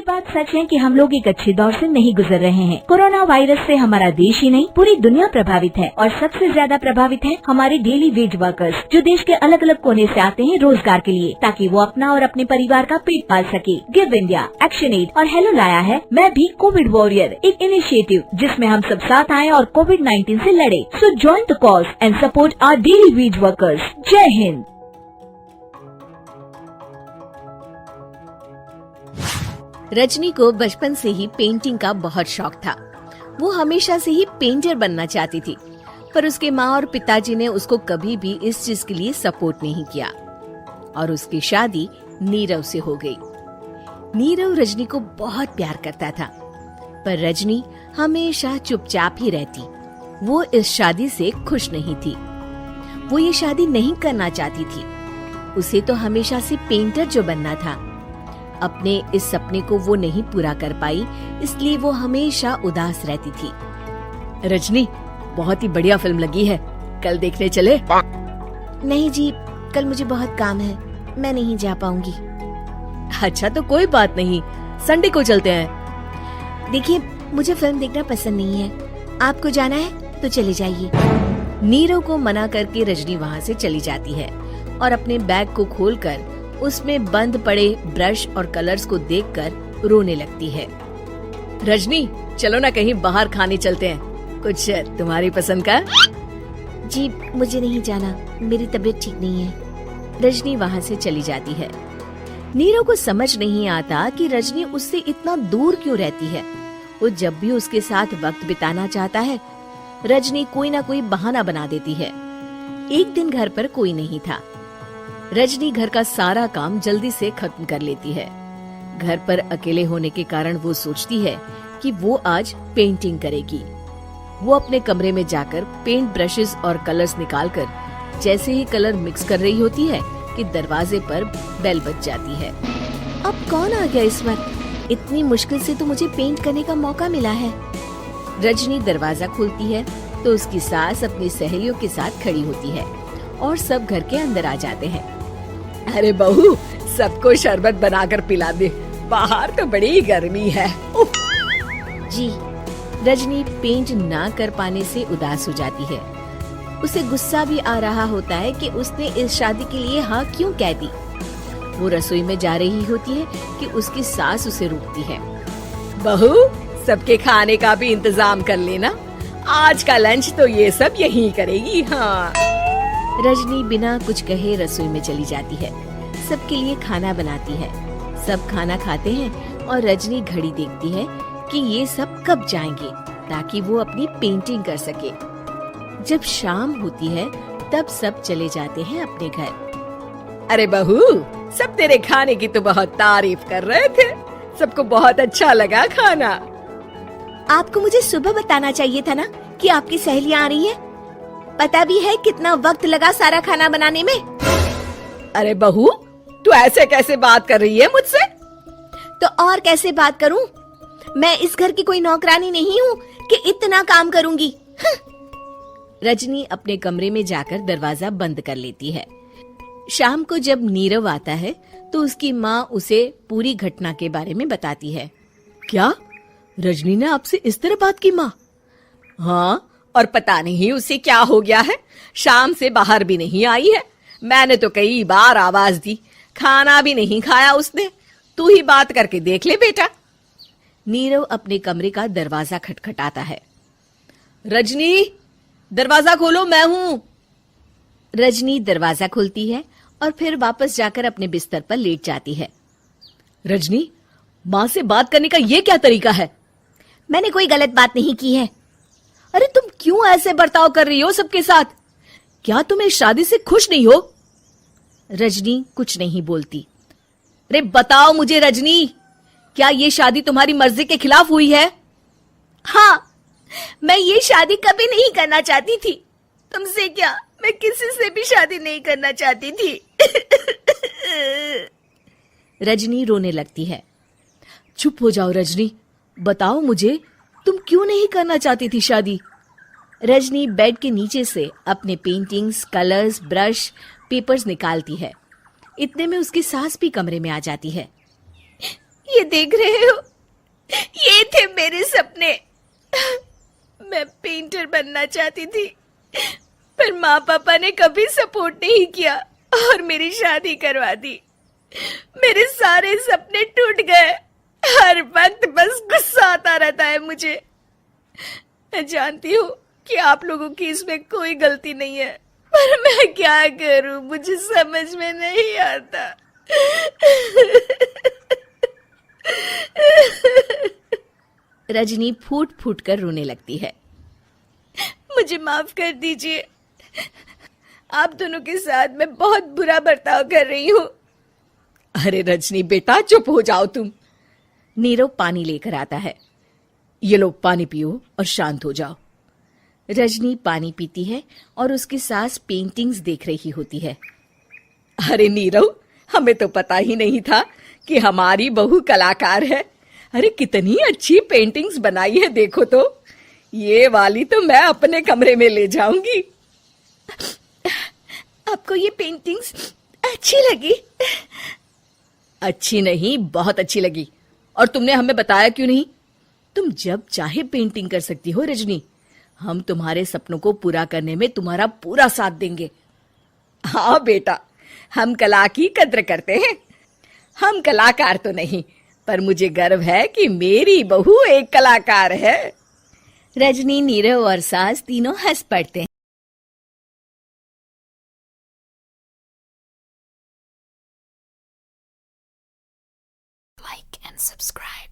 बात सच है कि हम लोग एक अच्छे दौर से नहीं गुजर रहे हैं। कोरोना वायरस से हमारा देश ही नहीं पूरी दुनिया प्रभावित है और सबसे ज्यादा प्रभावित है हमारे डेली वेज वर्कर्स, जो देश के अलग अलग कोने से आते हैं रोजगार के लिए, ताकि वो अपना और अपने परिवार का पेट पाल सके। गिव इंडिया, एक्शन एड और हेलो लाया है मैं भी कोविड वॉरियर, एक इनिशिएटिव जिसमें हम सब साथ आए और कोविड-19 से लड़े। So join the cause and support our daily wage workers. जय हिंद। रजनी को बचपन से ही पेंटिंग का बहुत शौक था। वो हमेशा से ही पेंटर बनना चाहती थी, पर उसके माँ और पिताजी ने उसको कभी भी इस चीज के लिए सपोर्ट नहीं किया और उसकी शादी नीरव से हो गई। नीरव रजनी को बहुत प्यार करता था, पर रजनी हमेशा चुपचाप ही रहती। वो इस शादी से खुश नहीं थी। वो ये शादी नहीं करना चाहती थी। उसे तो हमेशा से पेंटर जो बनना था। अपने इस सपने को वो नहीं पूरा कर पाई, इसलिए वो हमेशा उदास रहती थी। रजनी, बहुत ही बढ़िया फिल्म लगी है, कल देखने चले? नहीं जी, कल मुझे बहुत काम है, मैं नहीं जा पाऊंगी। अच्छा तो कोई बात नहीं, संडे को चलते हैं। देखिए, मुझे फिल्म देखना पसंद नहीं है। आपको जाना है तो चले जाइए। नीरव को मना करके रजनी वहाँ से चली जाती है और अपने बैग को खोलकर उसमें बंद पड़े ब्रश और कलर्स को देखकर रोने लगती है। रजनी, चलो ना कहीं बाहर खाने चलते हैं, कुछ तुम्हारी पसंद का। जी, मुझे नहीं जाना, मेरी तबीयत ठीक नहीं है। रजनी वहाँ से चली जाती है। नीरव को समझ नहीं आता कि रजनी उससे इतना दूर क्यों रहती है। वो जब भी उसके साथ वक्त बिताना चाहता है, रजनी कोई ना कोई बहाना बना देती है। एक दिन घर पर कोई नहीं था। रजनी घर का सारा काम जल्दी से खत्म कर लेती है। घर पर अकेले होने के कारण वो सोचती है कि वो आज पेंटिंग करेगी। वो अपने कमरे में जाकर पेंट ब्रशेस और कलर्स निकालकर जैसे ही कलर मिक्स कर रही होती है कि दरवाजे पर बेल बज जाती है। अब कौन आ गया इस वक्त? इतनी मुश्किल से तो मुझे पेंट करने का मौका मिला है। रजनी दरवाजा खोलती है तो उसकी सास अपनी सहेलियों के साथ खड़ी होती है और सब घर के अंदर आ जाते हैं। अरे बहू, सबको शरबत बनाकर पिला दे, बाहर तो बड़ी गर्मी है। जी। रजनी पेंट ना कर पाने से उदास हो जाती है। उसे गुस्सा भी आ रहा होता है कि उसने इस शादी के लिए हाँ क्यों कह दी। वो रसोई में जा रही होती है कि उसकी सास उसे रोकती है। बहू, सबके खाने का भी इंतजाम कर लेना, आज का लंच तो ये सब यहीं करेगी। हाँ। रजनी बिना कुछ कहे रसोई में चली जाती है। सबके लिए खाना बनाती है। सब खाना खाते हैं और रजनी घड़ी देखती है कि ये सब कब जाएंगे ताकि वो अपनी पेंटिंग कर सके। जब शाम होती है तब सब चले जाते हैं अपने घर। अरे बहू, सब तेरे खाने की तो बहुत तारीफ कर रहे थे, सबको बहुत अच्छा लगा खाना। आपको मुझे सुबह बताना चाहिए था ना कि आपकी सहेलियां आ रही हैं। पता भी है कितना वक्त लगा सारा खाना बनाने में। अरे बहू, तू ऐसे कैसे बात कर रही है मुझसे? तो और कैसे बात करूं? मैं इस घर की कोई नौकरानी नहीं हूँ कि इतना काम करूंगी। रजनी अपने कमरे में जाकर दरवाजा बंद कर लेती है। शाम को जब नीरव आता है तो उसकी माँ उसे पूरी घटना के बारे में बताती है। क्या रजनी ने आपसे इस तरह बात की माँ? हाँ, और पता नहीं उसे क्या हो गया है, शाम से बाहर भी नहीं आई है। मैंने तो कई बार आवाज दी, खाना भी नहीं खाया उसने। तू ही बात करके देख ले बेटा। नीरव अपने कमरे का दरवाजा खटखटाता है। रजनी, दरवाजा खोलो, मैं हूँ। रजनी दरवाजा खोलती है और फिर वापस जाकर अपने बिस्तर पर लेट जाती है। रजनी, माँ से बात करने का ये क्या तरीका है? मैंने कोई गलत बात नहीं की है। अरे तुम क्यों ऐसे बर्ताव कर रही हो सबके साथ? क्या तुम इस शादी से खुश नहीं हो? रजनी कुछ नहीं बोलती। अरे बताओ मुझे रजनी, क्या ये शादी तुम्हारी मर्जी के खिलाफ हुई है? हाँ, मैं ये शादी कभी नहीं करना चाहती थी। तुमसे क्या, मैं किसी से भी शादी नहीं करना चाहती थी। रजनी रोने लगती है। चुप हो जाओ रजनी, बताओ मुझे, तुम क्यों नहीं करना चाहती थी शादी? रजनी बेड के नीचे से अपने पेंटिंग्स, कलर्स, ब्रश, पेपर्स निकालती है। इतने में उसकी सास भी कमरे में आ जाती है। ये देख रहे हो, ये थे मेरे सपने। मैं पेंटर बनना चाहती थी, पर माँ पापा ने कभी सपोर्ट नहीं किया और मेरी शादी करवा दी। मेरे सारे सपने टूट गए। हर वक्त बस गुस्सा आता रहता है मुझे। मैं जानती हूँ कि आप लोगों की इसमें कोई गलती नहीं है, पर मैं क्या करूँ, मुझे समझ में नहीं आता। रजनी फूट फूट कर रोने लगती है। मुझे माफ कर दीजिए, आप दोनों के साथ मैं बहुत बुरा बर्ताव कर रही हूँ। अरे रजनी बेटा, चुप हो जाओ तुम। नीरव पानी लेकर आता है। ये लो पानी पियो और शांत हो जाओ। रजनी पानी पीती है और उसकी सास पेंटिंग्स देख रही होती है। अरे नीरव, हमें तो पता ही नहीं था कि हमारी बहू कलाकार है। अरे कितनी अच्छी पेंटिंग्स बनाई है, देखो तो। ये वाली तो मैं अपने कमरे में ले जाऊंगी। आपको ये पेंटिंग्स अच्छी लगी? अच्छी नहीं, बहुत अच्छी लगी। और तुमने हमें बताया क्यों नहीं? तुम जब चाहे पेंटिंग कर सकती हो रजनी। हम तुम्हारे सपनों को पूरा करने में तुम्हारा पूरा साथ देंगे। हाँ बेटा, हम कला की कद्र करते हैं। हम कलाकार तो नहीं, पर मुझे गर्व है कि मेरी बहू एक कलाकार है। रजनी, नीरव और सास तीनों हंस पड़ते हैं। Like and subscribe.